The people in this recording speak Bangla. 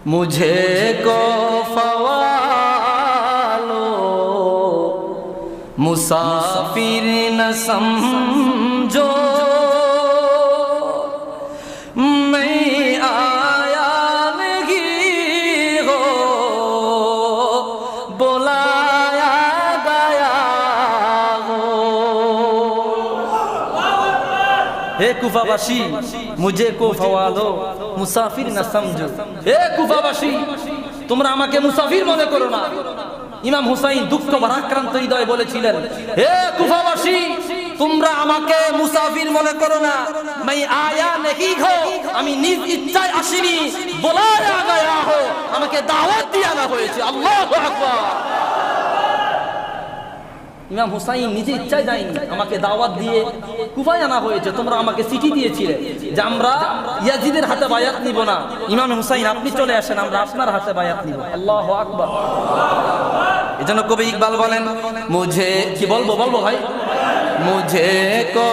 मुझे को फ़वालो मुसाफिर न समझो मैं आया नहीं हो बुलाया गया हो। हे कुफावासी मुझे को फ़वालो मुसाफिर न समझो। हे कुफावासी তোমরা আমাকে মুসাফির মনে করো না। ইমাম হুসাইন দুঃখ ভারাক্রান্ত হৃদয়ে বলেছিলেন, হে কুফাবাসী তোমরা আমাকে মুসাফির মনে করো না। मैं आया नहीं हो, আমি নিজ ইচ্ছায় আসিনি, বুলায়া গয়া হো, আমাকে দাওয়াত দিয়ে আনা হয়েছে। আল্লাহু আকবার। ইমাম হুসাইন নিজে ইচ্ছায় যায়নি, আমাকে দাওয়াত দিয়ে কুফায় আনা হয়েছে। তোমরা আমাকে চিঠি দিয়েছিলে যে আমরা ইয়াজিদের হাতে বায়াত নিব না, ইমাম হুসাইন আপনি চলে আসেন, আমরা আপনার হাতে বায়াত নিব। আল্লাহু আকবার। এজন্য কবি ইকবাল বলেন, মুঝে কি বলবো ভাই, মুঝে কো